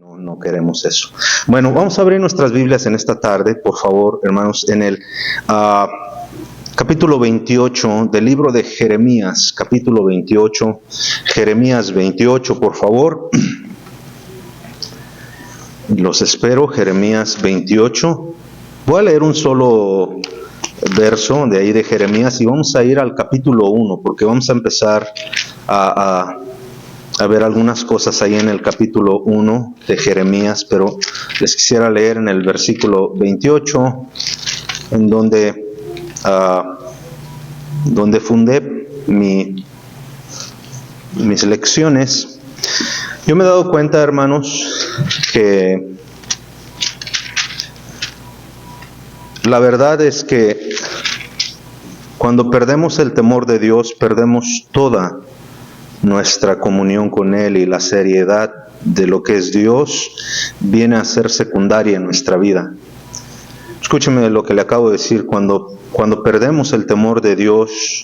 No queremos eso. Bueno, vamos a abrir nuestras Biblias en esta tarde, por favor, hermanos, en el capítulo 28 del libro de Jeremías, capítulo 28, Jeremías 28, por favor. Los espero, Jeremías 28. Voy a leer un solo verso de ahí de Jeremías y vamos a ir al capítulo 1, porque vamos a empezar a ver algunas cosas ahí en el capítulo 1 de Jeremías, pero les quisiera leer en el versículo 28, en donde fundé mis lecciones. Yo me he dado cuenta, hermanos, que la verdad es que cuando perdemos el temor de Dios, perdemos toda nuestra comunión con Él, y la seriedad de lo que es Dios viene a ser secundaria en nuestra vida. Escúcheme lo que le acabo de decir. Cuando perdemos el temor de Dios,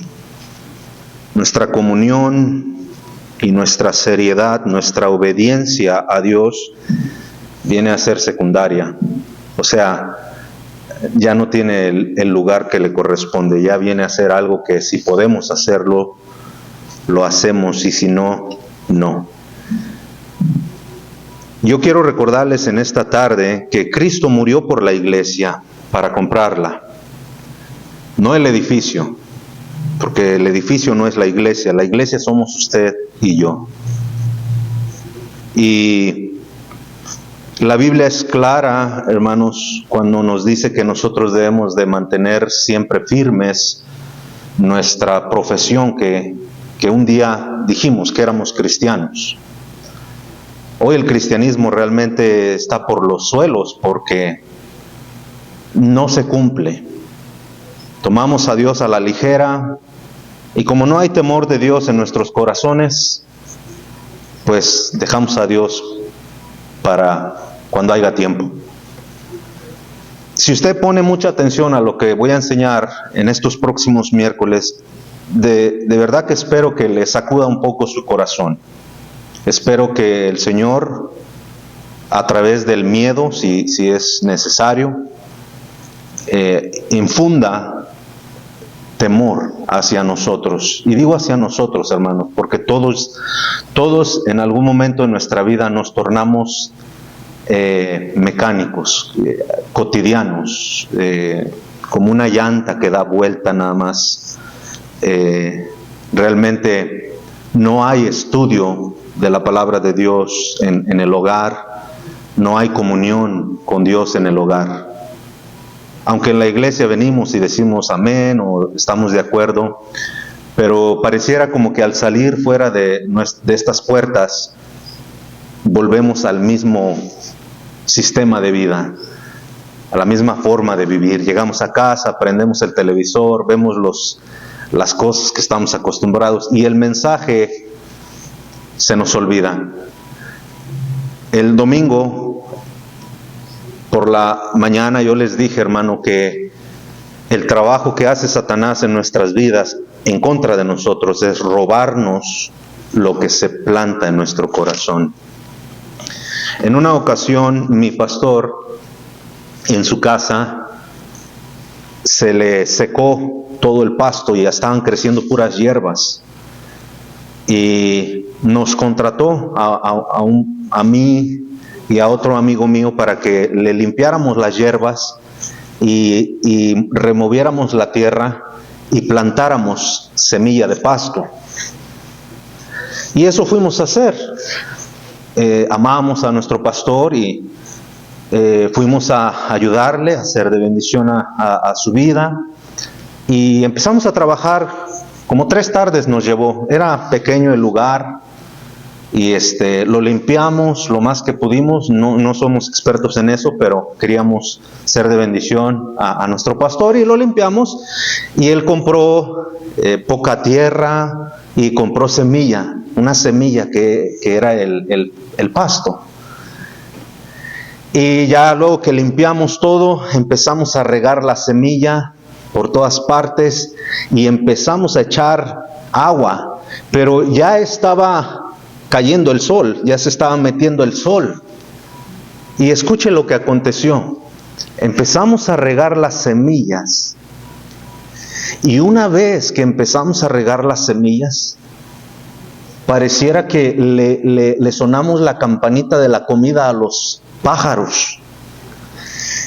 nuestra comunión y nuestra seriedad, nuestra obediencia a Dios viene a ser secundaria. O sea, ya no tiene el lugar que le corresponde, ya viene a ser algo que si podemos hacerlo, lo hacemos, y si no, no. Yo quiero recordarles en esta tarde que Cristo murió por la iglesia para comprarla, no el edificio, porque el edificio no es la iglesia somos usted y yo. Y la Biblia es clara, hermanos, cuando nos dice que nosotros debemos de mantener siempre firmes nuestra profesión que un día dijimos que éramos cristianos. Hoy el cristianismo realmente está por los suelos porque no se cumple. Tomamos a Dios a la ligera, y como no hay temor de Dios en nuestros corazones, pues dejamos a Dios para cuando haya tiempo. Si usted pone mucha atención a lo que voy a enseñar en estos próximos miércoles, de verdad que espero que le sacuda un poco su corazón. Espero que el Señor, a través del miedo, si es necesario, infunda temor hacia nosotros. Y digo hacia nosotros, hermanos, porque todos en algún momento de nuestra vida nos tornamos mecánicos, cotidianos, como una llanta que da vuelta nada más. Realmente no hay estudio de la palabra de Dios en el hogar, no hay comunión con Dios en el hogar. Aunque en la iglesia venimos y decimos amén o estamos de acuerdo, pero pareciera como que al salir fuera de estas puertas volvemos al mismo sistema de vida, a la misma forma de vivir. Llegamos a casa, prendemos el televisor, vemos las cosas que estamos acostumbrados y el mensaje se nos olvida. El domingo por la mañana yo les dije, hermano, que el trabajo que hace Satanás en nuestras vidas en contra de nosotros es robarnos lo que se planta en nuestro corazón. En una ocasión mi pastor, en su casa, se le secó todo el pasto y ya estaban creciendo puras hierbas, y nos contrató a mí y a otro amigo mío para que le limpiáramos las hierbas y removiéramos la tierra y plantáramos semilla de pasto. Y eso fuimos a hacer. Amábamos a nuestro pastor y fuimos a ayudarle, a ser de bendición a su vida, y empezamos a trabajar. Como 3 tardes nos llevó. Era pequeño el lugar y lo limpiamos lo más que pudimos. No somos expertos en eso, pero queríamos ser de bendición a nuestro pastor y lo limpiamos. Y él compró poca tierra y compró semilla, una semilla que era el pasto. Y ya luego que limpiamos todo, empezamos a regar la semilla por todas partes y empezamos a echar agua, pero ya estaba cayendo el sol, ya se estaba metiendo el sol. Y escuche lo que aconteció. Empezamos a regar las semillas. Y una vez que empezamos a regar las semillas, pareciera que le sonamos la campanita de la comida a los pájaros.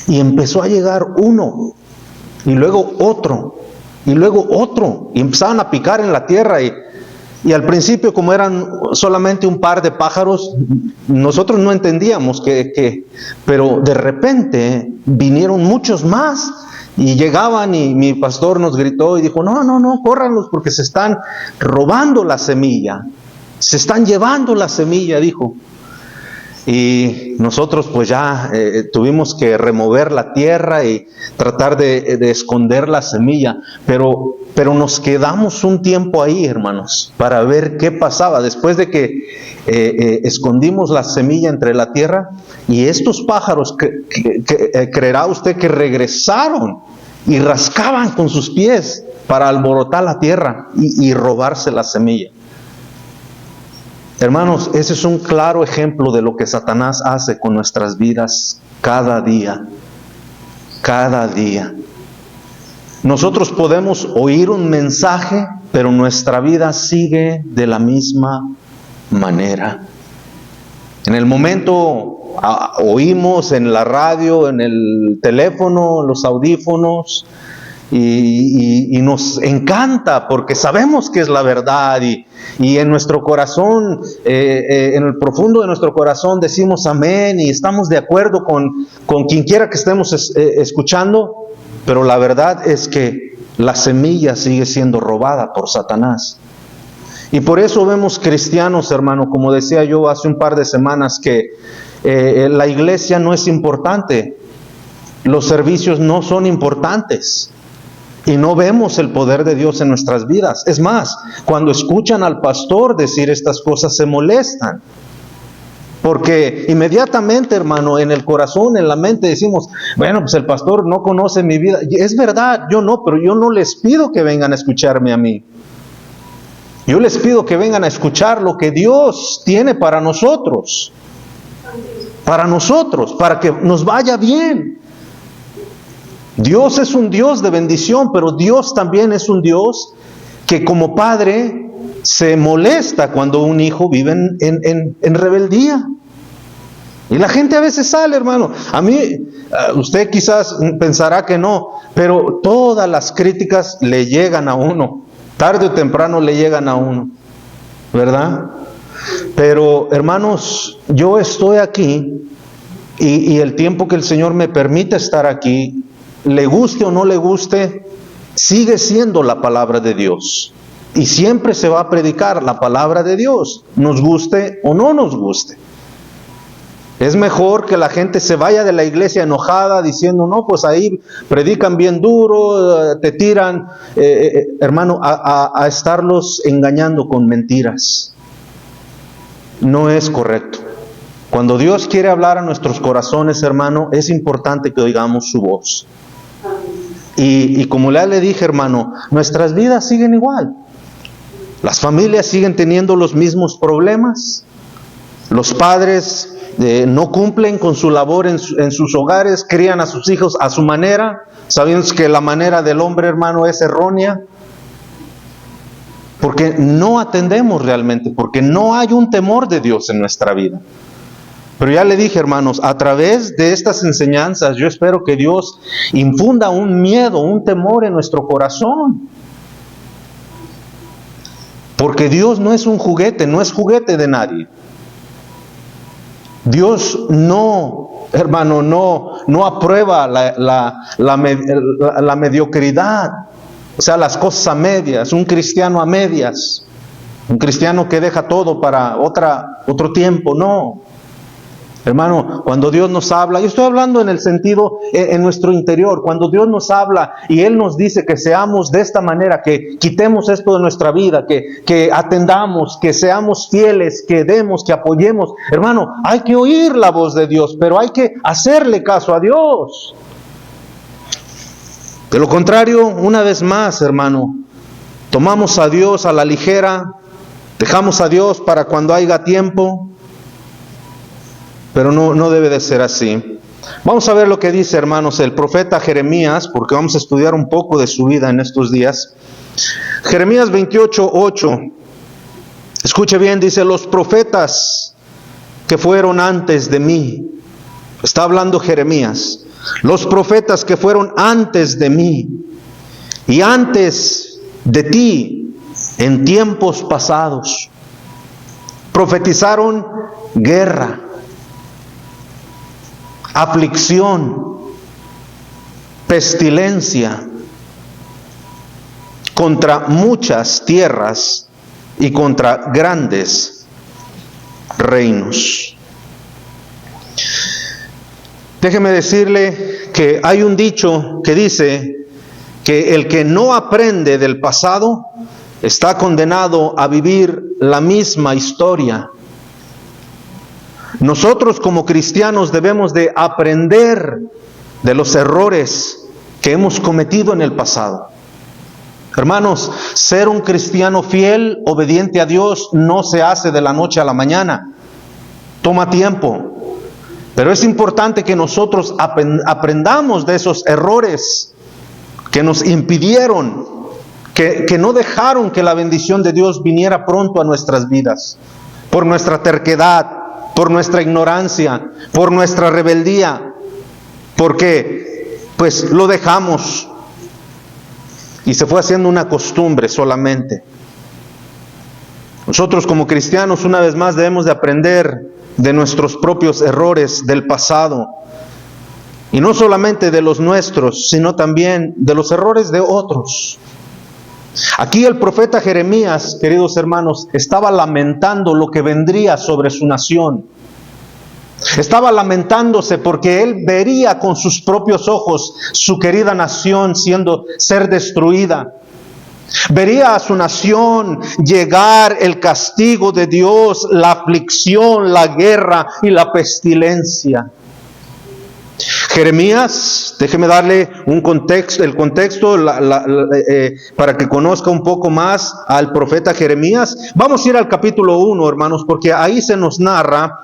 Y empezó a llegar uno, y luego otro, y luego otro. Y empezaban a picar en la tierra. Y al principio, como eran solamente un par de pájaros, nosotros no entendíamos pero de repente vinieron muchos más. Y llegaban y mi pastor nos gritó y dijo, no, córranlos porque se están robando la semilla. Se están llevando la semilla, dijo. Y nosotros pues ya tuvimos que remover la tierra y tratar de esconder la semilla. Pero nos quedamos un tiempo ahí, hermanos, para ver qué pasaba. Después de que escondimos la semilla entre la tierra, y estos pájaros, creerá usted que regresaron y rascaban con sus pies para alborotar la tierra y robarse la semilla. Hermanos, ese es un claro ejemplo de lo que Satanás hace con nuestras vidas cada día. Cada día. Nosotros podemos oír un mensaje, pero nuestra vida sigue de la misma manera. En el momento oímos en la radio, en el teléfono, los audífonos, y nos encanta porque sabemos que es la verdad, y en nuestro corazón, en el profundo de nuestro corazón decimos amén y estamos de acuerdo con quien quiera que estemos escuchando, pero la verdad es que la semilla sigue siendo robada por Satanás. Y por eso vemos cristianos, hermano, como decía yo hace un par de semanas, que la iglesia no es importante, los servicios no son importantes. Y no vemos el poder de Dios en nuestras vidas. Es más, cuando escuchan al pastor decir estas cosas se molestan. Porque inmediatamente, hermano, en el corazón, en la mente decimos, bueno, pues el pastor no conoce mi vida. Es verdad, yo no, pero yo no les pido que vengan a escucharme a mí. Yo les pido que vengan a escuchar lo que Dios tiene para nosotros. Para que nos vaya bien. Dios es un Dios de bendición, pero Dios también es un Dios que como padre se molesta cuando un hijo vive en rebeldía. Y la gente a veces sale, hermano. A mí, usted quizás pensará que no, pero todas las críticas le llegan a uno. Tarde o temprano le llegan a uno, ¿verdad? Pero, hermanos, yo estoy aquí y el tiempo que el Señor me permite estar aquí, le guste o no le guste, sigue siendo la palabra de Dios. Y siempre se va a predicar la palabra de Dios, nos guste o no nos guste. Es mejor que la gente se vaya de la iglesia enojada diciendo, no, pues ahí predican bien duro, te tiran, hermano, a estarlos engañando con mentiras. No es correcto. Cuando Dios quiere hablar a nuestros corazones, hermano, es importante que oigamos su voz. Y como ya le dije, hermano, nuestras vidas siguen igual. Las familias siguen teniendo los mismos problemas. Los padres no cumplen con su labor en sus hogares, crían a sus hijos a su manera, sabiendo que la manera del hombre, hermano, es errónea. Porque no atendemos realmente, porque no hay un temor de Dios en nuestra vida. Pero ya le dije, hermanos, a través de estas enseñanzas, yo espero que Dios infunda un miedo, un temor en nuestro corazón. Porque Dios no es un juguete, no es juguete de nadie. Dios no, hermano, no aprueba la mediocridad, o sea, las cosas a medias, un cristiano a medias, un cristiano que deja todo para otro tiempo, no. Hermano, cuando Dios nos habla, yo estoy hablando en el sentido, en nuestro interior, cuando Dios nos habla y Él nos dice que seamos de esta manera, que quitemos esto de nuestra vida, que atendamos, que seamos fieles, que demos, que apoyemos. Hermano, hay que oír la voz de Dios, pero hay que hacerle caso a Dios. De lo contrario, una vez más, hermano, tomamos a Dios a la ligera, dejamos a Dios para cuando haya tiempo. pero no debe de ser así. Vamos a ver lo que dice, hermanos, el profeta Jeremías, porque vamos a estudiar un poco de su vida en estos días. Jeremías 28:8. Escuche bien, dice: los profetas que fueron antes de mí. Está hablando Jeremías. Los profetas que fueron antes de mí y antes de ti en tiempos pasados profetizaron guerra, aflicción, pestilencia contra muchas tierras y contra grandes reinos. Déjeme decirle que hay un dicho que dice que el que no aprende del pasado está condenado a vivir la misma historia. Nosotros como cristianos debemos de aprender de los errores que hemos cometido en el pasado. Hermanos, ser un cristiano fiel, obediente a Dios, no se hace de la noche a la mañana. Toma tiempo. Pero es importante que nosotros aprendamos de esos errores que nos impidieron, que no dejaron que la bendición de Dios viniera pronto a nuestras vidas, por nuestra terquedad, por nuestra ignorancia, por nuestra rebeldía, porque pues lo dejamos y se fue haciendo una costumbre solamente. Nosotros como cristianos, una vez más, debemos de aprender de nuestros propios errores del pasado, y no solamente de los nuestros, sino también de los errores de otros. Aquí el profeta Jeremías, queridos hermanos, estaba lamentando lo que vendría sobre su nación. Estaba lamentándose porque él vería con sus propios ojos su querida nación ser destruida. Vería a su nación llegar el castigo de Dios, la aflicción, la guerra y la pestilencia. Jeremías, déjeme darle el contexto para que conozca un poco más al profeta Jeremías. Vamos a ir al capítulo 1, hermanos, porque ahí se nos narra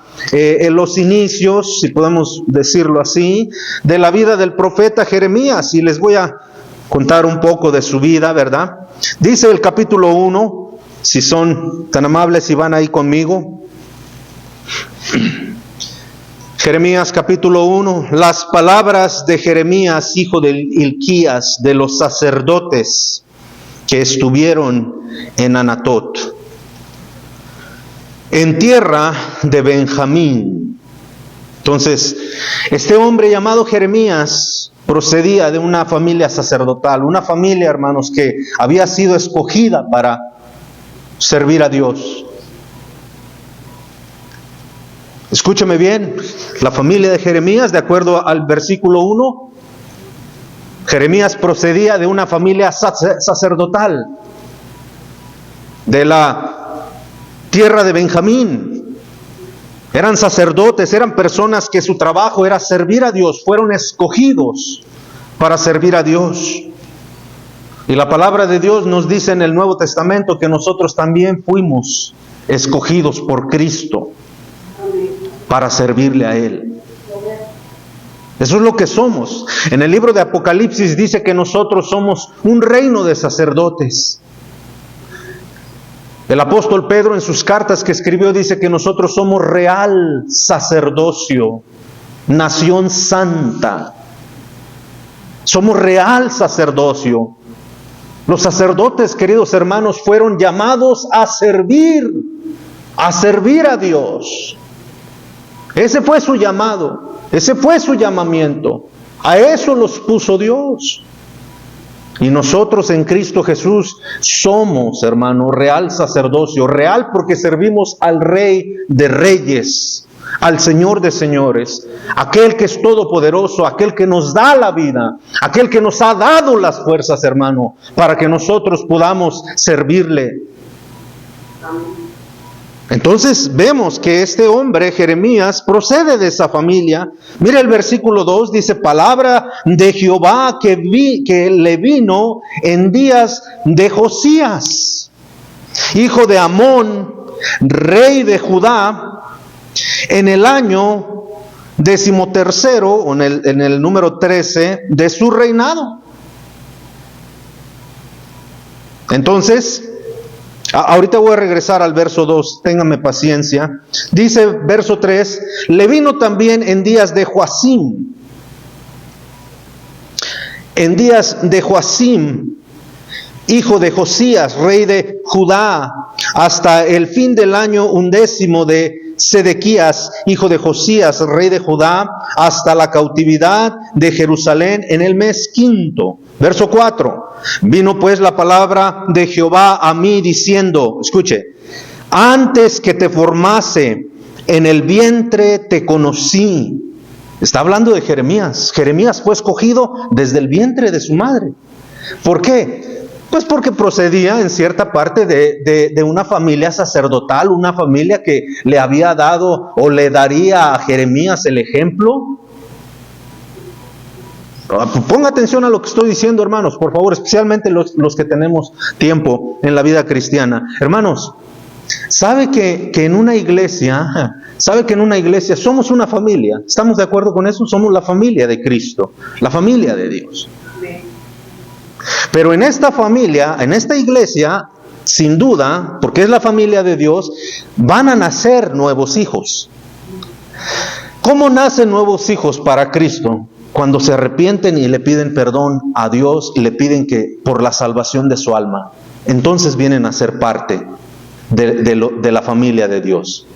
los inicios, si podemos decirlo así, de la vida del profeta Jeremías, y les voy a contar un poco de su vida, ¿verdad? Dice el capítulo 1, si son tan amables y van ahí conmigo. Jeremías capítulo 1, las palabras de Jeremías, hijo de Hilquías, de los sacerdotes que estuvieron en Anatot, en tierra de Benjamín. Entonces, este hombre llamado Jeremías procedía de una familia sacerdotal, una familia, hermanos, que había sido escogida para servir a Dios. Escúcheme bien, la familia de Jeremías, de acuerdo al versículo 1, Jeremías procedía de una familia sacerdotal, de la tierra de Benjamín. Eran sacerdotes, eran personas que su trabajo era servir a Dios, fueron escogidos para servir a Dios. Y la palabra de Dios nos dice en el Nuevo Testamento que nosotros también fuimos escogidos por Cristo para servirle a Él. Eso es lo que somos. En el libro de Apocalipsis dice que nosotros somos un reino de sacerdotes. El apóstol Pedro en sus cartas que escribió dice que nosotros somos real sacerdocio, nación santa. Somos real sacerdocio. Los sacerdotes, queridos hermanos, fueron llamados a servir a Dios. Ese fue su llamado, ese fue su llamamiento. A eso los puso Dios. Y nosotros en Cristo Jesús somos, hermano, real sacerdocio. Real porque servimos al Rey de Reyes, al Señor de Señores, aquel que es todopoderoso, aquel que nos da la vida, aquel que nos ha dado las fuerzas, hermano, para que nosotros podamos servirle. Entonces vemos que este hombre, Jeremías, procede de esa familia. Mira el versículo 2, dice: palabra de Jehová que le vino en días de Josías, hijo de Amón, rey de Judá, en el año 13º, o en el número 13 de su reinado. Entonces, ahorita voy a regresar al verso 2, ténganme paciencia. Dice verso 3, le vino también en días de Joacim. En días de Joacim, hijo de Josías, rey de Judá, hasta el fin del año 11 de Sedequías, hijo de Josías, rey de Judá, hasta la cautividad de Jerusalén en el mes 5. Verso 4. Vino pues la palabra de Jehová a mí diciendo, escuche, antes que te formase en el vientre te conocí. Está hablando de Jeremías. Jeremías fue escogido desde el vientre de su madre. ¿Por qué? Pues porque procedía en cierta parte de una familia sacerdotal, una familia que le había dado o le daría a Jeremías el ejemplo. Ponga atención a lo que estoy diciendo, hermanos, por favor, especialmente los que tenemos tiempo en la vida cristiana. Hermanos, ¿sabe que en una iglesia somos una familia? ¿Estamos de acuerdo con eso? Somos la familia de Cristo, la familia de Dios. Pero en esta familia, en esta iglesia, sin duda, porque es la familia de Dios, van a nacer nuevos hijos. ¿Cómo nacen nuevos hijos para Cristo? Cuando se arrepienten y le piden perdón a Dios y le piden que por la salvación de su alma, entonces vienen a ser parte de la familia de Dios.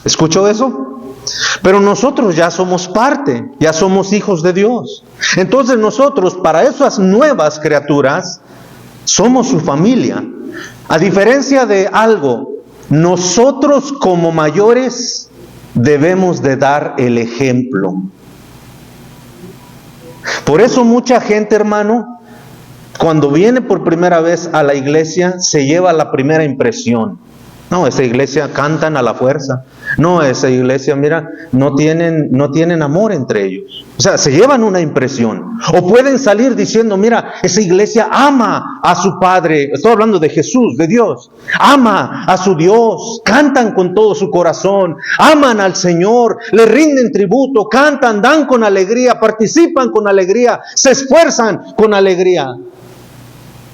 ¿Escuchó eso? Pero nosotros ya somos parte, ya somos hijos de Dios. Entonces nosotros, para esas nuevas criaturas, somos su familia. A diferencia de algo, nosotros como mayores debemos de dar el ejemplo. Por eso mucha gente, hermano, cuando viene por primera vez a la iglesia, se lleva la primera impresión. No, esa iglesia cantan a la fuerza. No, esa iglesia, mira, no tienen amor entre ellos. O sea, se llevan una impresión. O pueden salir diciendo, mira, esa iglesia ama a su Padre. Estoy hablando de Jesús, de Dios. Ama a su Dios. Cantan con todo su corazón. Aman al Señor. Le rinden tributo. Cantan, dan con alegría. Participan con alegría. Se esfuerzan con alegría.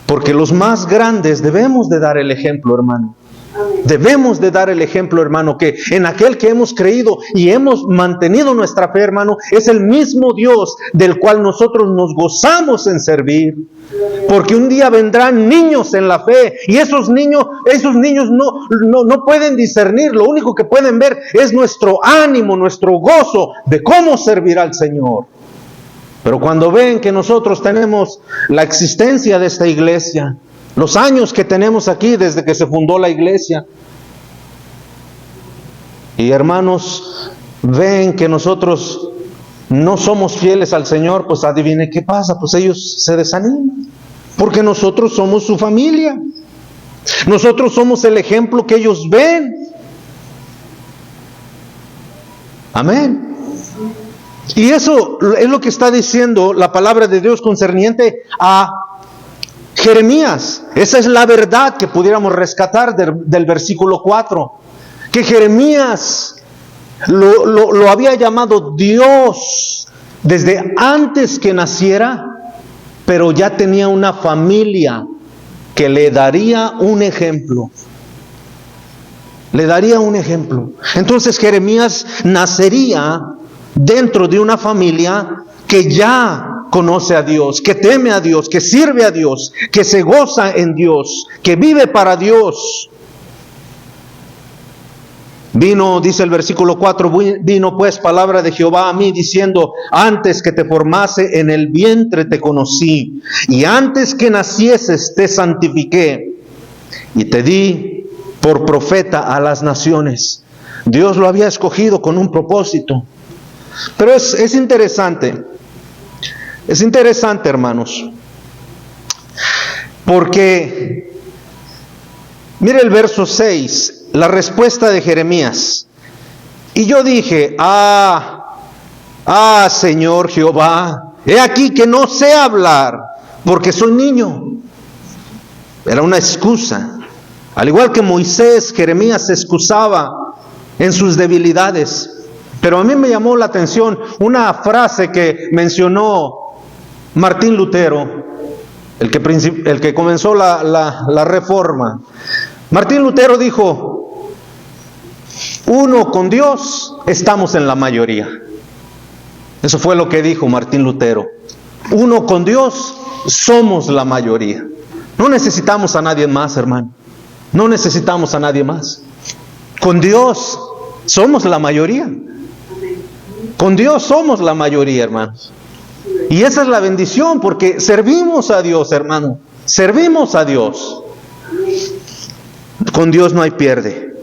Porque los más grandes debemos de dar el ejemplo, hermano. Debemos de dar el ejemplo, hermano, que en aquel que hemos creído y hemos mantenido nuestra fe, hermano, es el mismo Dios del cual nosotros nos gozamos en servir. Porque un día vendrán niños en la fe y esos niños no pueden discernir. Lo único que pueden ver es nuestro ánimo, nuestro gozo de cómo servir al Señor. Pero cuando ven que nosotros tenemos la existencia de esta iglesia, los años que tenemos aquí desde que se fundó la iglesia, y hermanos, ven que nosotros no somos fieles al Señor, pues adivine qué pasa, pues ellos se desaniman, porque nosotros somos su familia, nosotros somos el ejemplo que ellos ven. Amén. Y eso es lo que está diciendo la palabra de Dios concerniente a Jeremías. Esa es la verdad que pudiéramos rescatar del versículo 4. Que Jeremías lo había llamado Dios desde antes que naciera, pero ya tenía una familia que le daría un ejemplo. Le daría un ejemplo. Entonces Jeremías nacería dentro de una familia que ya conoce a Dios, que teme a Dios, que sirve a Dios, que se goza en Dios, que vive para Dios. Vino, dice el versículo 4, vino pues palabra de Jehová a mí diciendo, antes que te formase en el vientre te conocí, y antes que nacieses te santifiqué, y te di por profeta a las naciones. Dios lo había escogido con un propósito. Pero es interesante. Es interesante, hermanos, porque mire el verso 6, la respuesta de Jeremías. Y yo dije, Señor Jehová, he aquí que no sé hablar, porque soy niño. Era una excusa. Al igual que Moisés, Jeremías se excusaba en sus debilidades. Pero a mí me llamó la atención una frase que mencionó Martín Lutero, el que comenzó la Reforma. Martín Lutero dijo: uno con Dios, estamos en la mayoría. Eso fue lo que dijo Martín Lutero. Uno con Dios, somos la mayoría. No necesitamos a nadie más, hermano. No necesitamos a nadie más. Con Dios somos la mayoría. Con Dios somos la mayoría, hermanos. Y esa es la bendición, porque servimos a Dios, hermano. Servimos a Dios. Con Dios no hay pierde.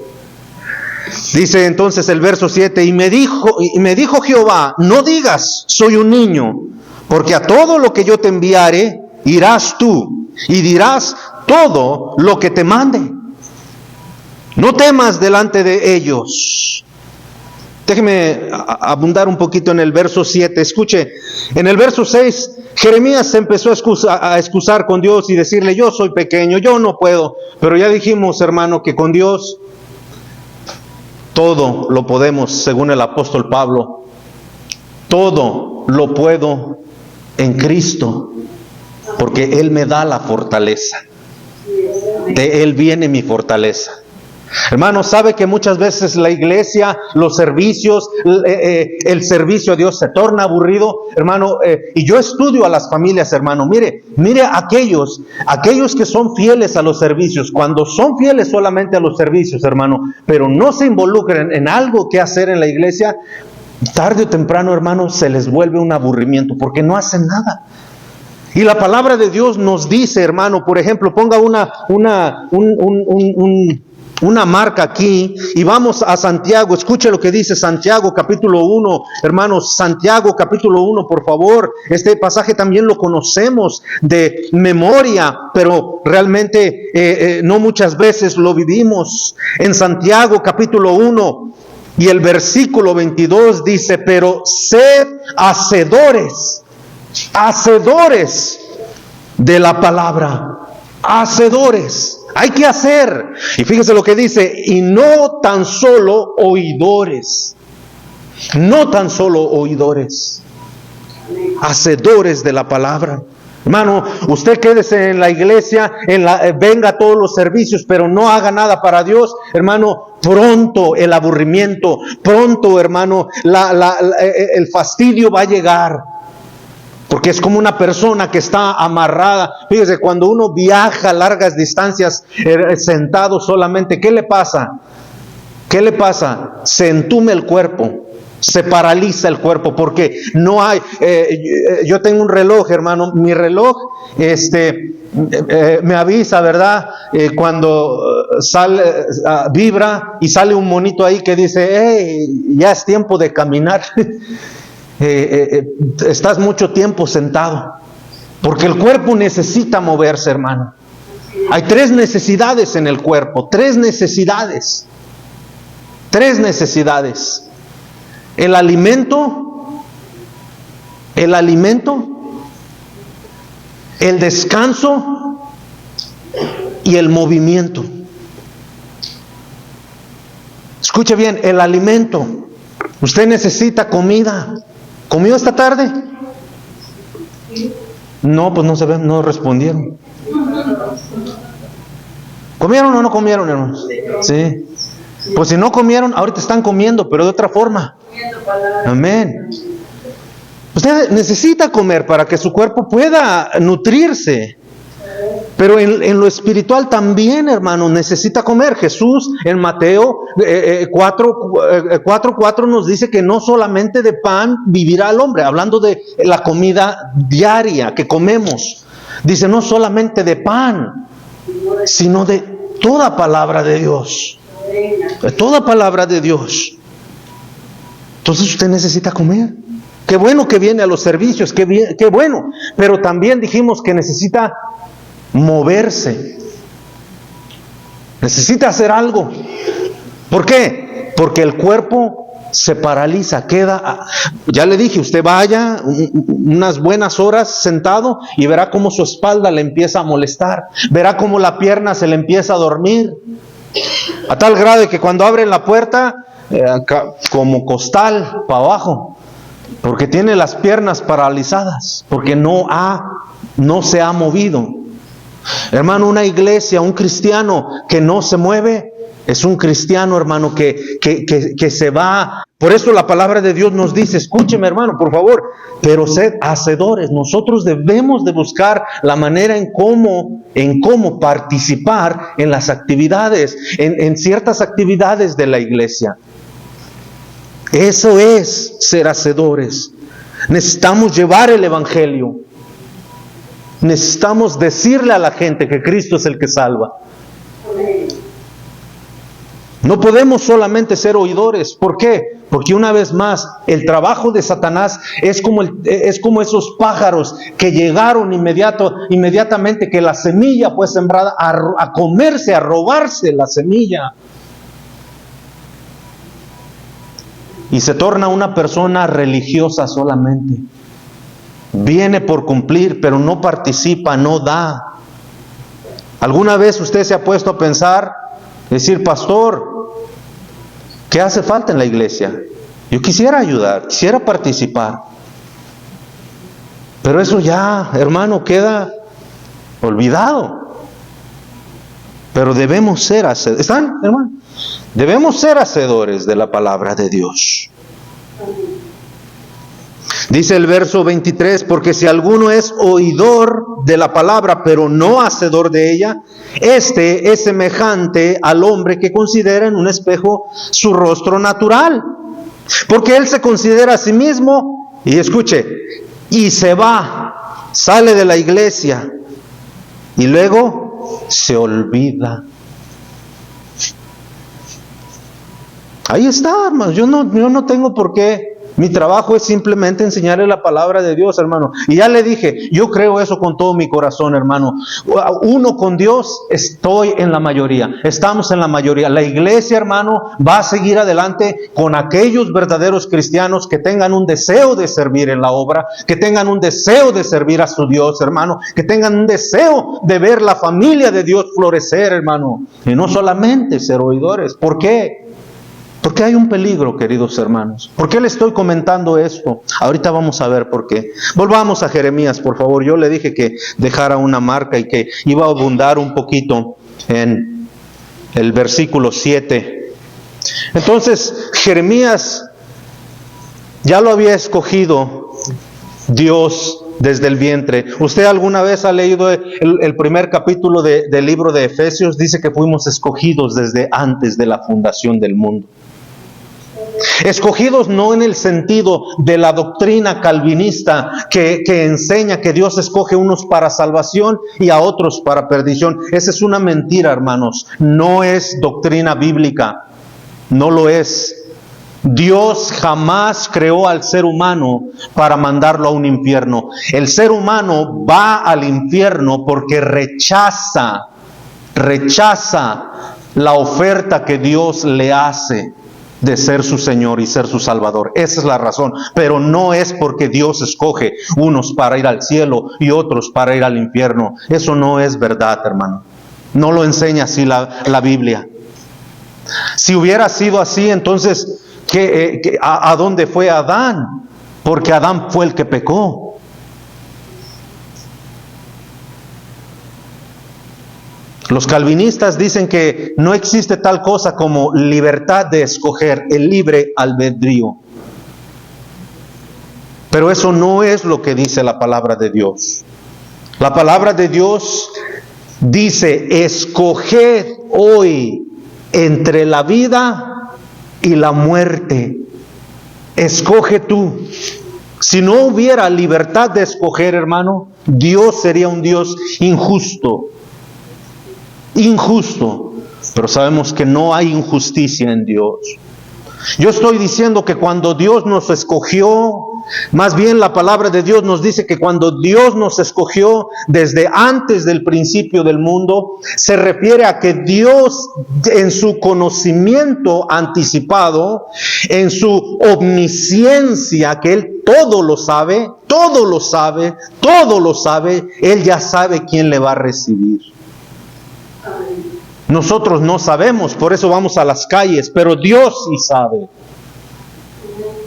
Dice entonces el verso 7: y me dijo Jehová: no digas, soy un niño, porque a todo lo que yo te enviare, irás tú, y dirás todo lo que te mande. No temas delante de ellos. Déjeme abundar un poquito en el verso 7. Escuche, en el verso 6, Jeremías se empezó a excusar con Dios y decirle: yo soy pequeño, yo no puedo. Pero ya dijimos, hermano, que con Dios todo lo podemos, según el apóstol Pablo. Todo lo puedo en Cristo, porque Él me da la fortaleza. De Él viene mi fortaleza. Hermano, sabe que muchas veces la iglesia, los servicios, el servicio a Dios se torna aburrido, hermano, y yo estudio a las familias, hermano. Mire aquellos que son fieles a los servicios, cuando son fieles solamente a los servicios, hermano, pero no se involucran en algo que hacer en la iglesia, tarde o temprano, hermano, se les vuelve un aburrimiento, porque no hacen nada. Y la palabra de Dios nos dice, hermano, por ejemplo, ponga una marca aquí y vamos a Santiago. Escuche lo que dice Santiago capítulo 1, hermanos. Santiago capítulo 1, por favor. Este pasaje también lo conocemos de memoria, pero realmente no muchas veces lo vivimos. En Santiago capítulo 1 y el versículo 22 dice: pero sed hacedores de la palabra. Hacedores. Hay que hacer. Y fíjese lo que dice: y no tan solo oidores. No tan solo oidores. Hacedores de la palabra. Hermano, usted quédese en la iglesia, venga a todos los servicios, pero no haga nada para Dios. Hermano, pronto el aburrimiento, pronto, hermano, el fastidio va a llegar. Porque es como una persona que está amarrada. Fíjese, cuando uno viaja largas distancias sentado solamente, ¿qué le pasa? ¿Qué le pasa? Se entume el cuerpo, se paraliza el cuerpo, porque no hay... yo tengo un reloj, hermano, mi reloj me avisa, ¿verdad? Cuando sale, vibra y sale un monito ahí que dice: hey, ya es tiempo de caminar. Estás mucho tiempo sentado, porque el cuerpo necesita moverse, hermano. Hay 3 necesidades en el cuerpo, 3 necesidades. 3 necesidades: el alimento, el descanso y el movimiento. Escuche bien, el alimento. Usted necesita comida. ¿Comió esta tarde? No, pues no se ven, no respondieron. ¿Comieron o no comieron, hermanos? Sí. Pues si no comieron, ahorita están comiendo, pero de otra forma. Amén. Usted necesita comer para que su cuerpo pueda nutrirse. Pero en lo espiritual también, hermano, necesita comer. Jesús en Mateo 4:4 nos dice que no solamente de pan vivirá el hombre, hablando de la comida diaria que comemos. Dice: no solamente de pan, sino de toda palabra de Dios. De toda palabra de Dios. Entonces usted necesita comer. Qué bueno que viene a los servicios, qué bueno. Pero también dijimos que necesita moverse. Necesita hacer algo. ¿Por qué? Porque el cuerpo se paraliza, queda. Ya le dije, usted vaya unas buenas horas sentado y verá cómo su espalda le empieza a molestar. Verá cómo la pierna se le empieza a dormir. A tal grado de que cuando abren la puerta, como costal para abajo, porque tiene las piernas paralizadas, porque no se ha movido. Hermano, una iglesia, un cristiano que no se mueve, es un cristiano, hermano, que se va. Por eso la palabra de Dios nos dice, escúcheme, hermano, por favor, pero sed hacedores. Nosotros debemos de buscar la manera en cómo participar en las actividades, en ciertas actividades de la iglesia. Eso es ser hacedores. Necesitamos llevar el evangelio. Necesitamos decirle a la gente que Cristo es el que salva. No podemos solamente ser oidores. ¿Por qué? Porque una vez más, el trabajo de Satanás es como esos pájaros que llegaron inmediatamente que la semilla fue sembrada a comerse, a robarse la semilla. Y se torna una persona religiosa solamente. Viene por cumplir, pero no participa, no da. ¿Alguna vez usted se ha puesto a pensar, decir, pastor, ¿qué hace falta en la iglesia? Yo quisiera ayudar, quisiera participar. Pero eso ya, hermano, queda olvidado. Pero debemos ser hacedores. ¿Están, hermano? Debemos ser hacedores de la palabra de Dios. Dice el verso 23, porque si alguno es oidor de la palabra, pero no hacedor de ella, este es semejante al hombre que considera en un espejo su rostro natural. Porque él se considera a sí mismo, y escuche, y se va, sale de la iglesia, y luego se olvida. Ahí está, hermano. Yo no tengo por qué. Mi trabajo es simplemente enseñarle la palabra de Dios, hermano. Y ya le dije, yo creo eso con todo mi corazón, hermano. Uno con Dios, estoy en la mayoría. Estamos en la mayoría. La iglesia, hermano, va a seguir adelante con aquellos verdaderos cristianos que tengan un deseo de servir en la obra, que tengan un deseo de servir a su Dios, hermano, que tengan un deseo de ver la familia de Dios florecer, hermano. Y no solamente ser oidores. ¿Por qué? Porque hay un peligro, queridos hermanos. ¿Por qué le estoy comentando esto? Ahorita vamos a ver por qué. Volvamos a Jeremías, por favor. Yo le dije que dejara una marca y que iba a abundar un poquito en el versículo 7. Entonces, Jeremías ya lo había escogido Dios desde el vientre. ¿Usted alguna vez ha leído el primer capítulo del libro de Efesios? Dice que fuimos escogidos desde antes de la fundación del mundo. Escogidos no en el sentido de la doctrina calvinista que enseña que Dios escoge unos para salvación y a otros para perdición. Esa es una mentira, hermanos. No es doctrina bíblica. No lo es. Dios jamás creó al ser humano para mandarlo a un infierno. El ser humano va al infierno porque rechaza la oferta que Dios le hace de ser su Señor y ser su Salvador. Esa es la razón. Pero no es porque Dios escoge unos para ir al cielo y otros para ir al infierno. Eso no es verdad, hermano. No lo enseña así la Biblia. Si hubiera sido así, entonces ¿a dónde fue Adán? Porque Adán fue el que pecó. Los calvinistas dicen que no existe tal cosa como libertad de escoger, el libre albedrío. Pero eso no es lo que dice la palabra de Dios. La palabra de Dios dice, escoged hoy entre la vida y la muerte. Escoge tú. Si no hubiera libertad de escoger, hermano, Dios sería un Dios injusto. Pero sabemos que no hay injusticia en Dios. Yo estoy diciendo que cuando Dios nos escogió, más bien la palabra de Dios nos dice que cuando Dios nos escogió desde antes del principio del mundo, se refiere a que Dios en su conocimiento anticipado, en su omnisciencia, que Él todo lo sabe, Él ya sabe quién le va a recibir. Nosotros no sabemos, por eso vamos a las calles, pero Dios sí sabe.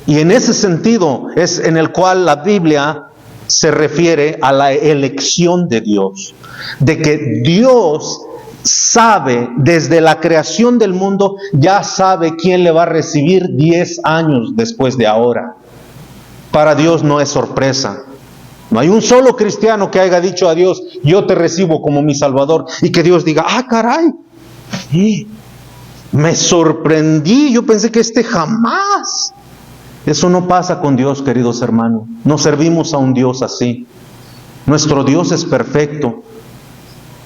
Y en ese sentido es en el cual la Biblia se refiere a la elección de Dios. De que Dios sabe, desde la creación del mundo, ya sabe quién le va a recibir 10 años después de ahora. Para Dios no es sorpresa. No hay un solo cristiano que haya dicho a Dios, yo te recibo como mi Salvador, y que Dios diga, ah, caray, me sorprendí, yo pensé que jamás. Eso no pasa con Dios, queridos hermanos. No servimos a un Dios así. Nuestro Dios es perfecto.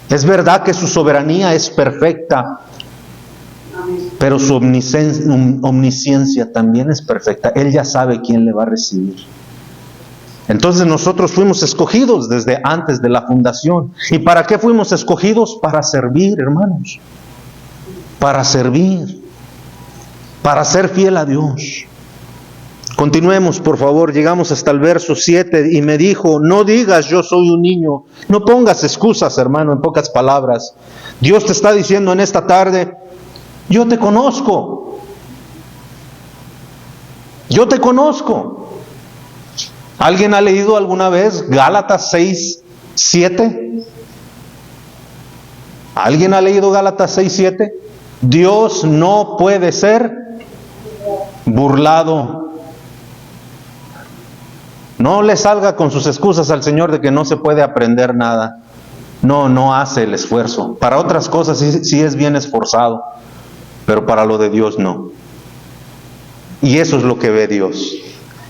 Es verdad que su soberanía es perfecta, pero su omnisciencia también es perfecta. Él ya sabe quién le va a recibir. Entonces nosotros fuimos escogidos desde antes de la fundación. ¿Y para qué fuimos escogidos? Para servir, hermanos. Para servir. Para ser fiel a Dios. Continuemos, por favor. Llegamos hasta el verso 7. Y me dijo, no digas yo soy un niño. No pongas excusas, hermano, en pocas palabras. Dios te está diciendo en esta tarde, yo te conozco. Yo te conozco. ¿Alguien ha leído alguna vez Gálatas 6:7? ¿Alguien ha leído Gálatas 6:7? Dios no puede ser burlado. No le salga con sus excusas al Señor de que no se puede aprender nada. No hace el esfuerzo. Para otras cosas sí es bien esforzado, pero para lo de Dios no. Y eso es lo que ve Dios.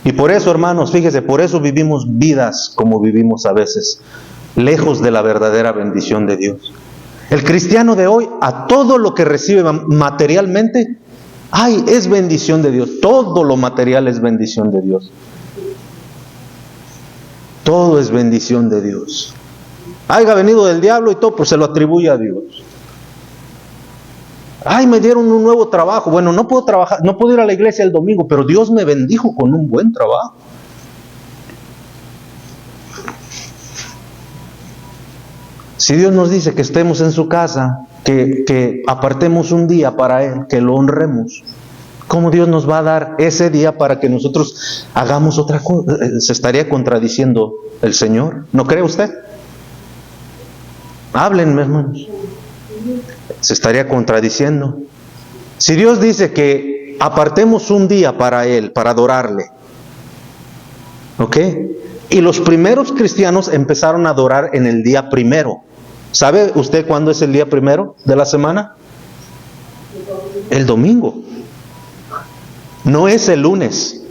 Y por eso, hermanos, fíjese, por eso vivimos vidas como vivimos a veces, lejos de la verdadera bendición de Dios. El cristiano de hoy, a todo lo que recibe materialmente, es bendición de Dios. Todo lo material es bendición de Dios. Todo es bendición de Dios. Haya venido del diablo y todo, pues se lo atribuye a Dios. Me dieron un nuevo trabajo. Bueno, no puedo trabajar, no puedo ir a la iglesia el domingo, pero Dios me bendijo con un buen trabajo. Si Dios nos dice que estemos en su casa, que apartemos un día para Él, que lo honremos, ¿cómo Dios nos va a dar ese día para que nosotros hagamos otra cosa? ¿Se estaría contradiciendo el Señor? ¿No cree usted? Háblenme, hermanos. Se estaría contradiciendo. Si Dios dice que apartemos un día para Él, para adorarle, ¿ok? Y los primeros cristianos empezaron a adorar en el día primero. ¿Sabe usted cuándo es el día primero de la semana? El domingo. No es el lunes.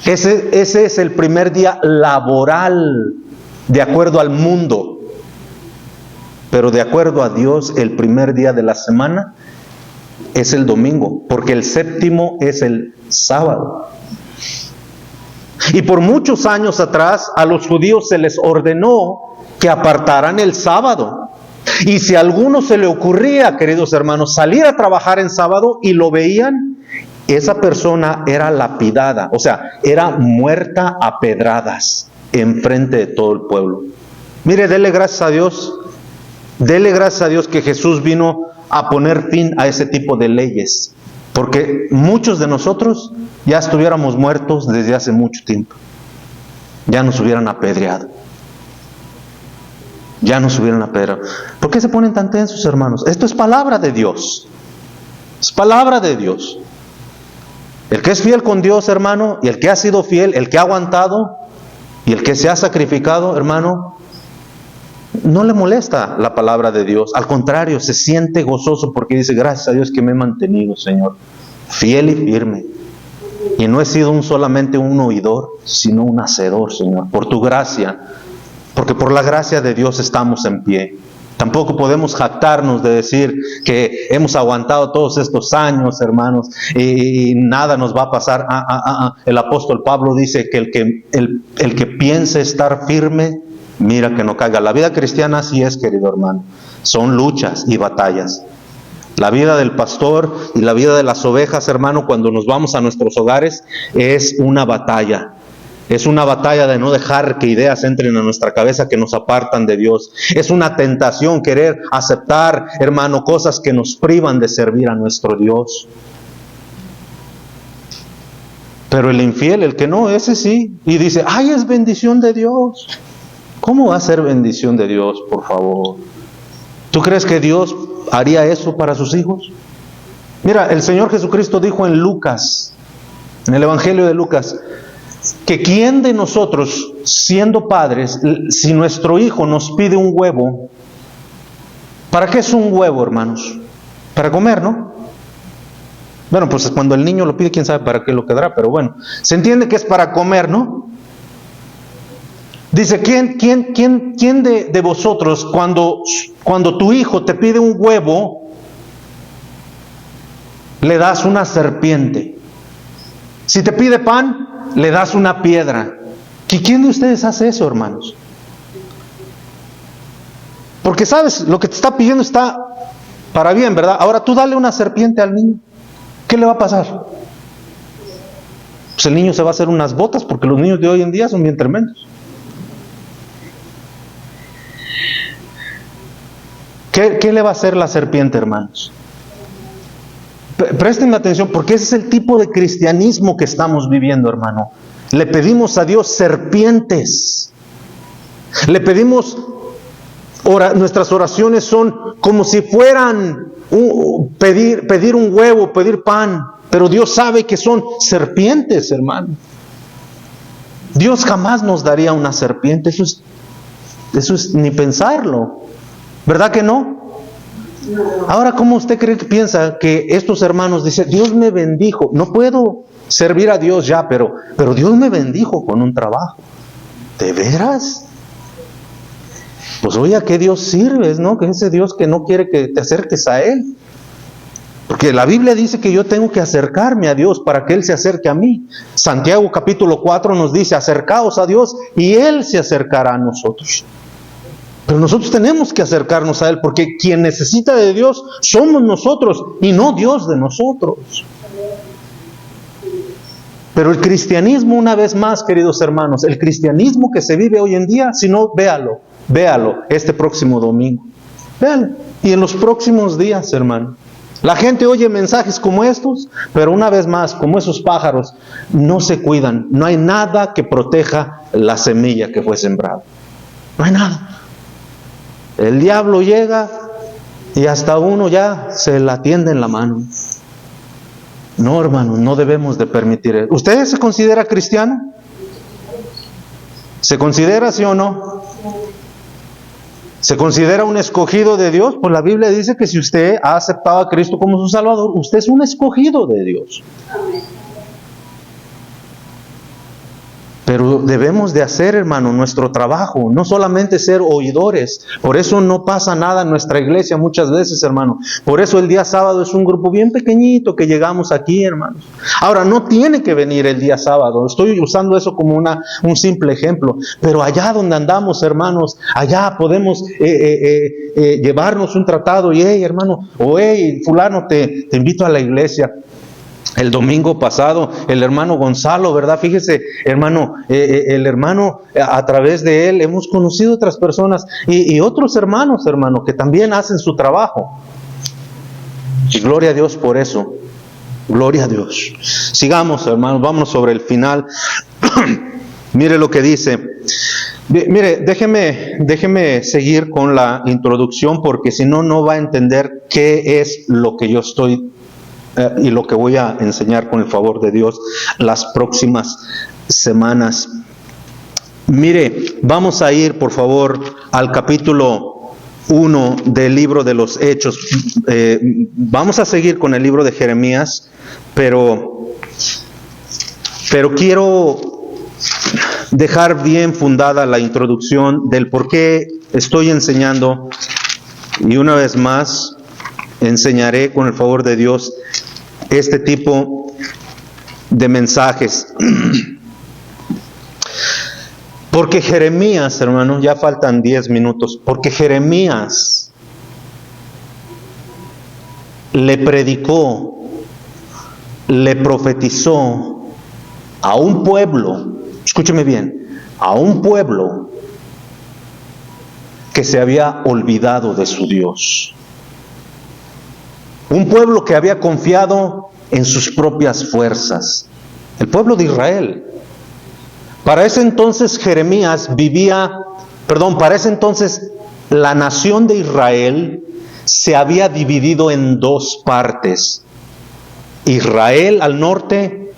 Ese es el primer día laboral, de acuerdo al mundo. Pero de acuerdo a Dios, el primer día de la semana es el domingo, porque el séptimo es el sábado. Y por muchos años atrás, a los judíos se les ordenó que apartaran el sábado. Y si a alguno se le ocurría, queridos hermanos, salir a trabajar en sábado y lo veían, esa persona era lapidada, o sea, era muerta a pedradas enfrente de todo el pueblo. Mire, dele gracias a Dios. Dele gracias a Dios que Jesús vino a poner fin a ese tipo de leyes, porque muchos de nosotros ya estuviéramos muertos desde hace mucho tiempo. Ya nos hubieran apedreado. Ya nos hubieran apedreado. ¿Por qué se ponen tan tensos, hermanos? Esto es palabra de Dios. Es palabra de Dios. El que es fiel con Dios, hermano, y el que ha sido fiel, el que ha aguantado, y el que se ha sacrificado, hermano, no le molesta la palabra de Dios. Al contrario, se siente gozoso porque dice, gracias a Dios que me he mantenido, Señor, fiel y firme. Y no he sido solamente un oidor, sino un hacedor, Señor, por tu gracia. Porque por la gracia de Dios estamos en pie. Tampoco podemos jactarnos de decir que hemos aguantado todos estos años, hermanos, y nada nos va a pasar. El apóstol Pablo dice que el que piense estar firme, mira que no caiga. La vida cristiana así es, querido hermano. Son luchas y batallas. La vida del pastor y la vida de las ovejas, hermano, cuando nos vamos a nuestros hogares, es una batalla. Es una batalla de no dejar que ideas entren a nuestra cabeza que nos apartan de Dios. Es una tentación querer aceptar, hermano, cosas que nos privan de servir a nuestro Dios. Pero el infiel, el que no, ese sí. Y dice, ¡ay, es bendición de Dios! ¿Cómo va a ser bendición de Dios, por favor? ¿Tú crees que Dios haría eso para sus hijos? Mira, el Señor Jesucristo dijo en Lucas, en el Evangelio de Lucas, que quién de nosotros, siendo padres, si nuestro hijo nos pide un huevo, ¿para qué es un huevo, hermanos? Para comer, ¿no? Bueno, pues cuando el niño lo pide, quién sabe para qué lo quedará, pero bueno, se entiende que es para comer, ¿no? Dice, ¿quién de vosotros, cuando tu hijo te pide un huevo, le das una serpiente? Si te pide pan, le das una piedra. ¿Quién de ustedes hace eso, hermanos? Porque sabes, lo que te está pidiendo está para bien, ¿verdad? Ahora tú dale una serpiente al niño. ¿Qué le va a pasar? Pues el niño se va a hacer unas botas, porque los niños de hoy en día son bien tremendos. ¿Qué le va a hacer la serpiente, hermanos? Presten atención, porque ese es el tipo de cristianismo que estamos viviendo, hermano. Le pedimos a Dios serpientes. Le pedimos, nuestras oraciones son como si fueran pedir un huevo, pedir pan. Pero Dios sabe que son serpientes, hermano. Dios jamás nos daría una serpiente. Eso es ni pensarlo. ¿Verdad que no? Ahora, ¿cómo usted piensa que estos hermanos dicen, Dios me bendijo? No puedo servir a Dios ya, pero Dios me bendijo con un trabajo. ¿De veras? Pues oye, ¿a qué Dios sirves, no? Que ese Dios que no quiere que te acerques a Él. Porque la Biblia dice que yo tengo que acercarme a Dios para que Él se acerque a mí. Santiago capítulo 4 nos dice, acercaos a Dios y Él se acercará a nosotros. Pero nosotros tenemos que acercarnos a Él, porque quien necesita de Dios somos nosotros y no Dios de nosotros. Pero el cristianismo, una vez más, queridos hermanos, el cristianismo que se vive hoy en día, si no, véalo este próximo domingo. Véalo. Y en los próximos días, hermano. La gente oye mensajes como estos, pero una vez más, como esos pájaros, no se cuidan. No hay nada que proteja la semilla que fue sembrada. No hay nada. El diablo llega y hasta uno ya se la tiende en la mano. No, hermano, no debemos de permitir eso. ¿Usted se considera cristiano? ¿Se considera, sí o no? ¿Se considera un escogido de Dios? Pues la Biblia dice que si usted ha aceptado a Cristo como su Salvador, usted es un escogido de Dios. Pero debemos de hacer, hermano, nuestro trabajo, no solamente ser oidores. Por eso no pasa nada en nuestra iglesia muchas veces, hermano. Por eso el día sábado es un grupo bien pequeñito que llegamos aquí, hermanos. Ahora, no tiene que venir el día sábado. Estoy usando eso como un simple ejemplo. Pero allá donde andamos, hermanos, allá podemos llevarnos un tratado y, hey, hermano, o hey, fulano, te invito a la iglesia. El domingo pasado, el hermano Gonzalo, ¿verdad? Fíjese, hermano, el hermano, a través de él hemos conocido otras personas y otros hermanos, hermano, que también hacen su trabajo. Y gloria a Dios por eso. Gloria a Dios. Sigamos, hermanos, vámonos sobre el final. Mire lo que dice. Mire, déjeme seguir con la introducción, porque si no, no va a entender qué es lo que yo estoy y lo que voy a enseñar con el favor de Dios las próximas semanas. Mire, vamos a ir por favor al capítulo 1 del libro de los Hechos. Vamos a seguir con el libro de Jeremías, pero quiero dejar bien fundada la introducción del por qué estoy enseñando, y una vez más enseñaré con el favor de Dios este tipo de mensajes. Porque Jeremías, hermano, ya faltan 10 minutos, porque Jeremías le predicó, le profetizó a un pueblo, escúcheme bien, a un pueblo que se había olvidado de su Dios. Un pueblo que había confiado en sus propias fuerzas. El pueblo de Israel. Para ese entonces para ese entonces la nación de Israel se había dividido en dos partes. Israel al norte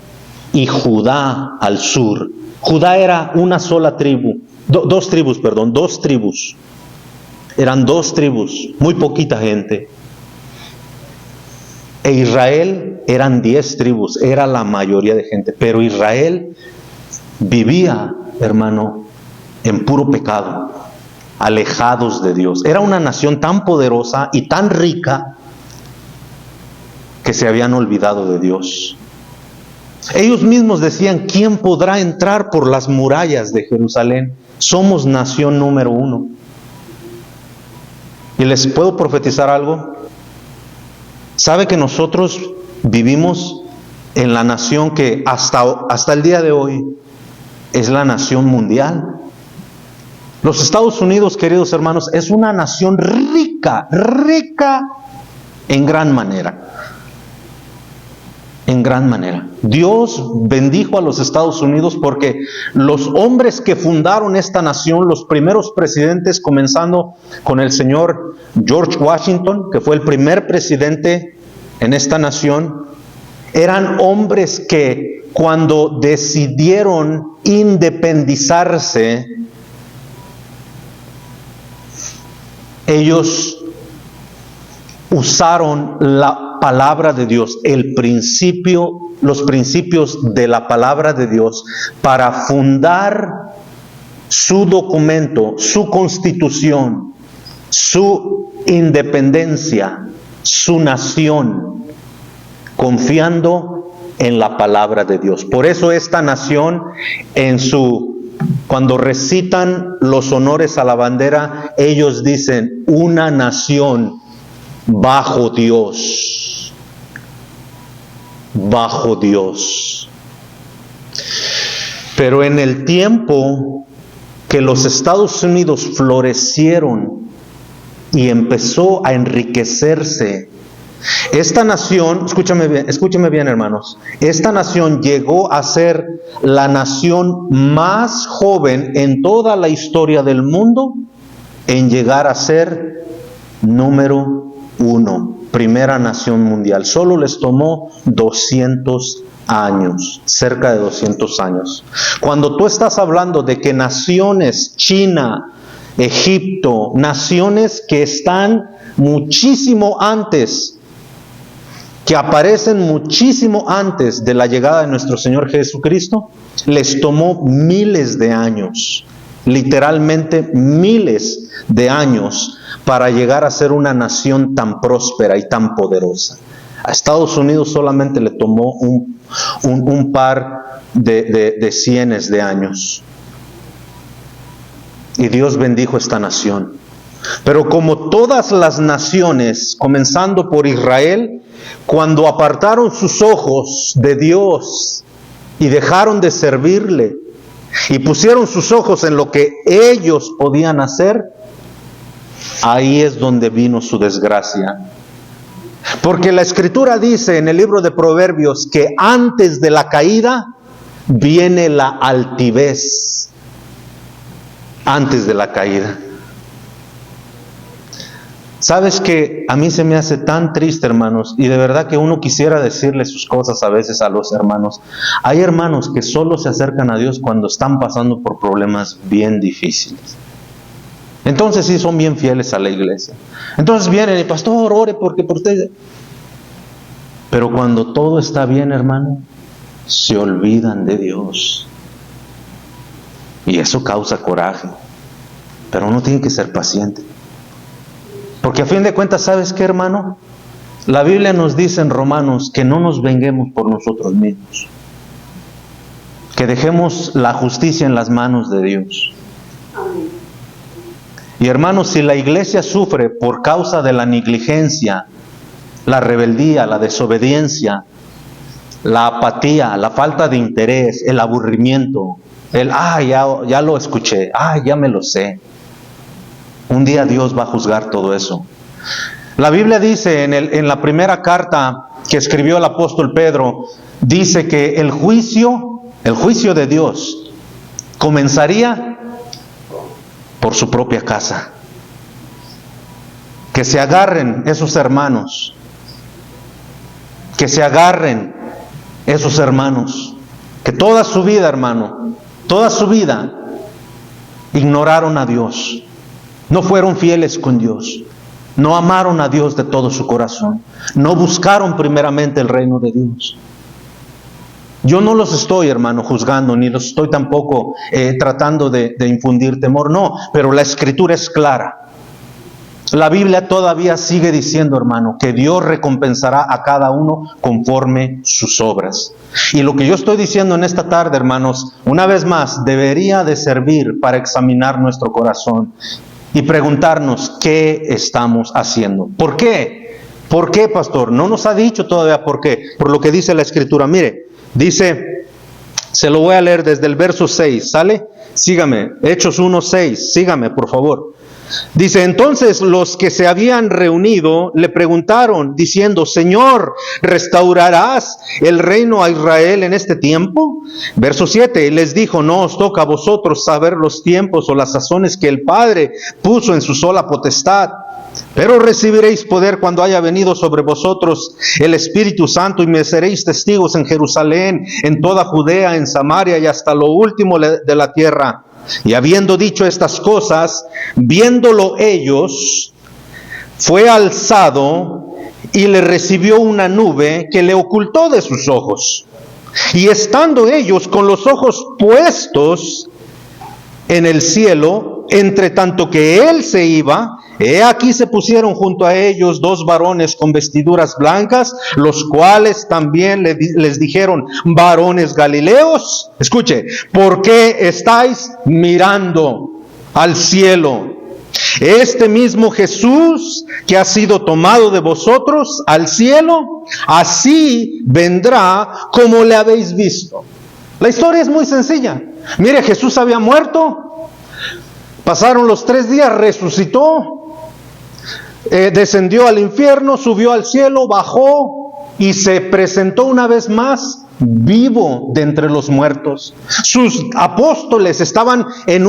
y Judá al sur. Judá era una sola tribu, dos tribus. Eran dos tribus, muy poquita gente. E Israel eran 10 tribus, era la mayoría de gente. Pero Israel vivía, hermano, en puro pecado, alejados de Dios. Era una nación tan poderosa y tan rica que se habían olvidado de Dios. Ellos mismos decían, ¿quién podrá entrar por las murallas de Jerusalén? Somos nación número 1. Y les puedo profetizar algo. ¿Sabe que nosotros vivimos en la nación que hasta el día de hoy es la nación mundial? Los Estados Unidos, queridos hermanos, es una nación rica en gran manera. En gran manera. Dios bendijo a los Estados Unidos porque los hombres que fundaron esta nación, los primeros presidentes, comenzando con el señor George Washington, que fue el primer presidente en esta nación, eran hombres que cuando decidieron independizarse, ellos usaron la palabra de Dios, los principios de la palabra de Dios para fundar su documento, su constitución, su independencia, su nación, confiando en la palabra de Dios. Por eso esta nación, cuando recitan los honores a la bandera, ellos dicen, una nación bajo Dios, bajo Dios. Pero en el tiempo que los Estados Unidos florecieron y empezó a enriquecerse, esta nación, escúchame bien hermanos, esta nación llegó a ser la nación más joven en toda la historia del mundo en llegar a ser número 1, primera nación mundial. Solo les tomó 200 años, cerca de 200 años. Cuando tú estás hablando de que naciones, China, Egipto, naciones que están muchísimo antes, que aparecen muchísimo antes de la llegada de nuestro Señor Jesucristo, les tomó miles de años, literalmente miles de años, para llegar a ser una nación tan próspera y tan poderosa. A Estados Unidos solamente le tomó un par de cienes de años. Y Dios bendijo esta nación. Pero como todas las naciones, comenzando por Israel, cuando apartaron sus ojos de Dios y dejaron de servirle y pusieron sus ojos en lo que ellos podían hacer, ahí es donde vino su desgracia. Porque la Escritura dice en el libro de Proverbios que antes de la caída viene la altivez. Antes de la caída. ¿Sabes que a mí se me hace tan triste, hermanos? Y de verdad que uno quisiera decirle sus cosas a veces a los hermanos. Hay hermanos que solo se acercan a Dios cuando están pasando por problemas bien difíciles. Entonces sí son bien fieles a la iglesia. Entonces vienen y pastor, ore porque por usted. Pero cuando todo está bien, hermano, se olvidan de Dios. Y eso causa coraje. Pero uno tiene que ser paciente. Porque a fin de cuentas, ¿sabes qué, hermano? La Biblia nos dice en Romanos que no nos venguemos por nosotros mismos. Que dejemos la justicia en las manos de Dios. Amén. Y hermanos, si la iglesia sufre por causa de la negligencia, la rebeldía, la desobediencia, la apatía, la falta de interés, el aburrimiento, ya lo escuché, ya me lo sé. Un día Dios va a juzgar todo eso. La Biblia dice en la primera carta que escribió el apóstol Pedro, dice que el juicio de Dios comenzaría por su propia casa. Que se agarren esos hermanos, que toda su vida, hermano, toda su vida ignoraron a Dios, no fueron fieles con Dios, no amaron a Dios de todo su corazón, no buscaron primeramente el reino de Dios. Yo no los estoy, hermano, juzgando, ni los estoy tampoco tratando de infundir temor, no, pero la Escritura es clara. La Biblia todavía sigue diciendo, hermano, que Dios recompensará a cada uno conforme sus obras. Y lo que yo estoy diciendo en esta tarde, hermanos, una vez más, debería de servir para examinar nuestro corazón y preguntarnos qué estamos haciendo. ¿Por qué? ¿Por qué, pastor? No nos ha dicho todavía por qué. Por lo que dice la Escritura. Mire, dice, se lo voy a leer desde el verso 6, ¿sale? Sígame, Hechos 1:6, sígame, por favor. Dice, entonces los que se habían reunido le preguntaron, diciendo, Señor, ¿restaurarás el reino a Israel en este tiempo? Verso 7, les dijo, no os toca a vosotros saber los tiempos o las sazones que el Padre puso en su sola potestad. Pero recibiréis poder cuando haya venido sobre vosotros el Espíritu Santo y me seréis testigos en Jerusalén, en toda Judea, en Samaria y hasta lo último de la tierra. Y habiendo dicho estas cosas, viéndolo ellos, fue alzado y le recibió una nube que le ocultó de sus ojos. Y estando ellos con los ojos puestos en el cielo, entre tanto que él se iba, he aquí se pusieron junto a ellos dos varones con vestiduras blancas, los cuales también les dijeron, varones galileos, escuche, ¿por qué estáis mirando al cielo? Este mismo Jesús que ha sido tomado de vosotros al cielo, así vendrá como le habéis visto. La historia es muy sencilla. Mire, Jesús había muerto, pasaron los 3 días, resucitó, descendió al infierno, subió al cielo, bajó y se presentó una vez más vivo de entre los muertos. Sus apóstoles estaban en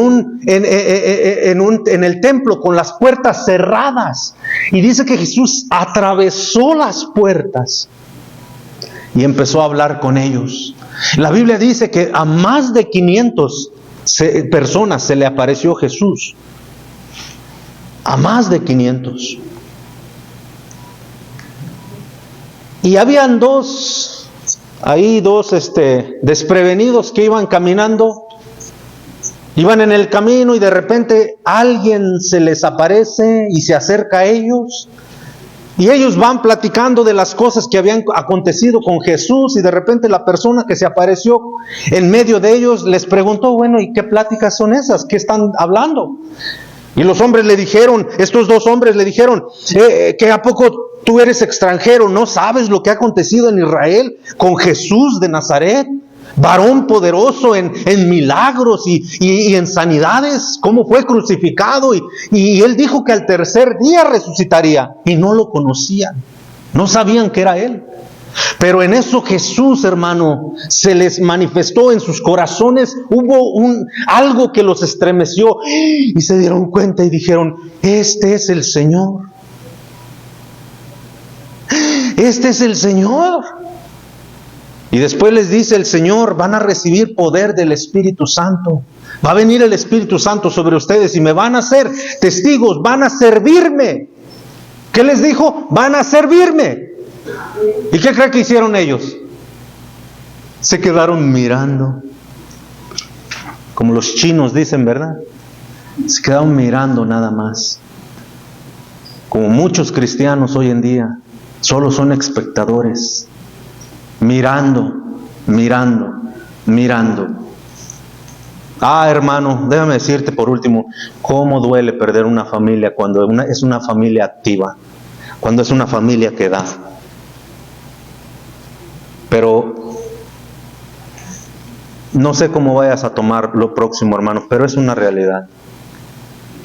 el templo con las puertas cerradas y dice que Jesús atravesó las puertas y empezó a hablar con ellos. La Biblia dice que a más de 500 personas se le apareció Jesús. A más de 500. Y habían dos desprevenidos que iban caminando. Iban en el camino y de repente alguien se les aparece y se acerca a ellos. Y ellos van platicando de las cosas que habían acontecido con Jesús y de repente la persona que se apareció en medio de ellos les preguntó, bueno, ¿y qué pláticas son esas? ¿Qué están hablando? Y los hombres le dijeron, estos dos hombres le dijeron, ¿que a poco tú eres extranjero? ¿No sabes lo que ha acontecido en Israel con Jesús de Nazaret? Varón poderoso en milagros y en sanidades, cómo fue crucificado y él dijo que al tercer día resucitaría y no lo conocían, no sabían que era él. Pero en eso Jesús, hermano, se les manifestó en sus corazones, hubo algo que los estremeció y se dieron cuenta y dijeron, este es el Señor, este es el Señor. Y después les dice el Señor, van a recibir poder del Espíritu Santo. Va a venir el Espíritu Santo sobre ustedes y me van a ser testigos, van a servirme. ¿Qué les dijo? Van a servirme. ¿Y qué creen que hicieron ellos? Se quedaron mirando. Como los chinos dicen, ¿verdad? Se quedaron mirando nada más. Como muchos cristianos hoy en día, solo son espectadores. Mirando. Hermano, déjame decirte por último, cómo duele perder una familia cuando es una familia activa, cuando es una familia que da. Pero No sé cómo vayas a tomar lo próximo, hermanos, pero es una realidad.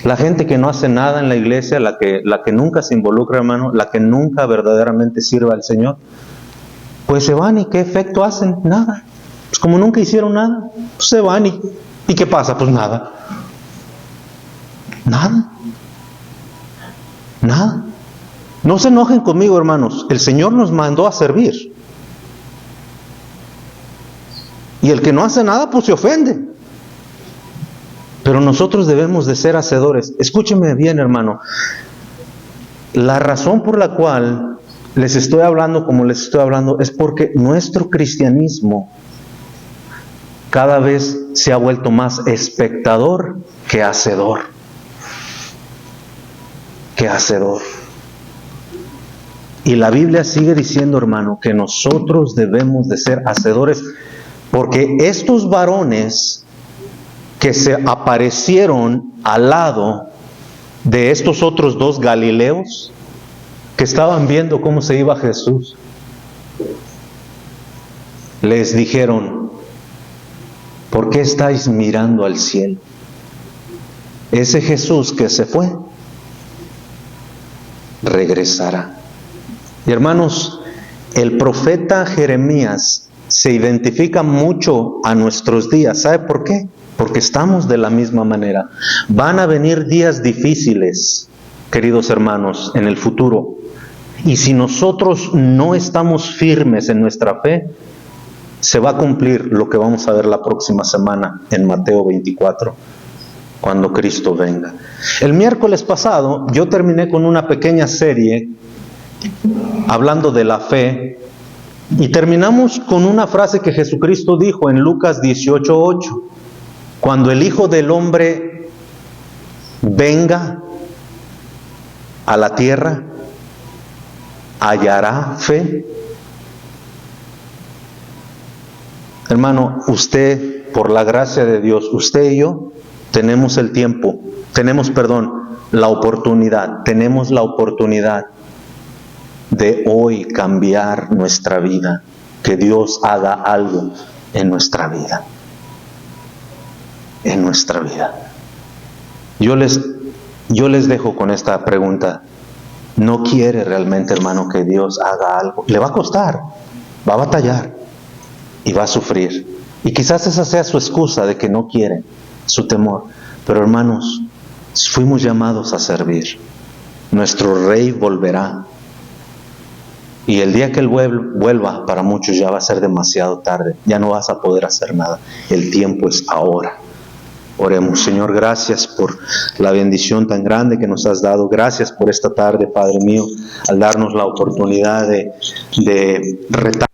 La gente que no hace nada en la iglesia, la que nunca se involucra, hermano, la que nunca verdaderamente sirve al Señor, pues se van y ¿qué efecto hacen? Nada. Pues como nunca hicieron nada, pues se van ¿y qué pasa? Pues nada. Nada. Nada. No se enojen conmigo, hermanos. El Señor nos mandó a servir. Y el que no hace nada, pues se ofende. Pero nosotros debemos de ser hacedores. Escúcheme bien, hermano. La razón por la cual les estoy hablando como les estoy hablando es porque nuestro cristianismo cada vez se ha vuelto más espectador que hacedor. Que hacedor. Y la Biblia sigue diciendo, hermano, que nosotros debemos de ser hacedores, porque estos varones que se aparecieron al lado de estos otros dos galileos, que estaban viendo cómo se iba Jesús, les dijeron: ¿por qué estáis mirando al cielo? Ese Jesús que se fue, regresará. Y hermanos, el profeta Jeremías se identifica mucho a nuestros días. ¿Sabe por qué? Porque estamos de la misma manera. Van a venir días difíciles, queridos hermanos, en el futuro. Y si nosotros no estamos firmes en nuestra fe, se va a cumplir lo que vamos a ver la próxima semana en Mateo 24, cuando Cristo venga. El miércoles pasado yo terminé con una pequeña serie hablando de la fe, y terminamos con una frase que Jesucristo dijo en Lucas 18:8: cuando el Hijo del Hombre venga a la tierra, ¿hallará fe? Hermano, usted, por la gracia de Dios, usted y yo tenemos el tiempo, tenemos la oportunidad de hoy cambiar nuestra vida, que Dios haga algo en nuestra vida. En nuestra vida. Yo les dejo con esta pregunta. ¿No quiere realmente, hermano, que Dios haga algo? Le va a costar, va a batallar y va a sufrir. Y quizás esa sea su excusa de que no quiere, su temor. Pero hermanos, fuimos llamados a servir. Nuestro Rey volverá. Y el día que Él vuelva, para muchos ya va a ser demasiado tarde. Ya no vas a poder hacer nada. El tiempo es ahora. Oremos. Señor, gracias por la bendición tan grande que nos has dado. Gracias por esta tarde, Padre mío, al darnos la oportunidad de retar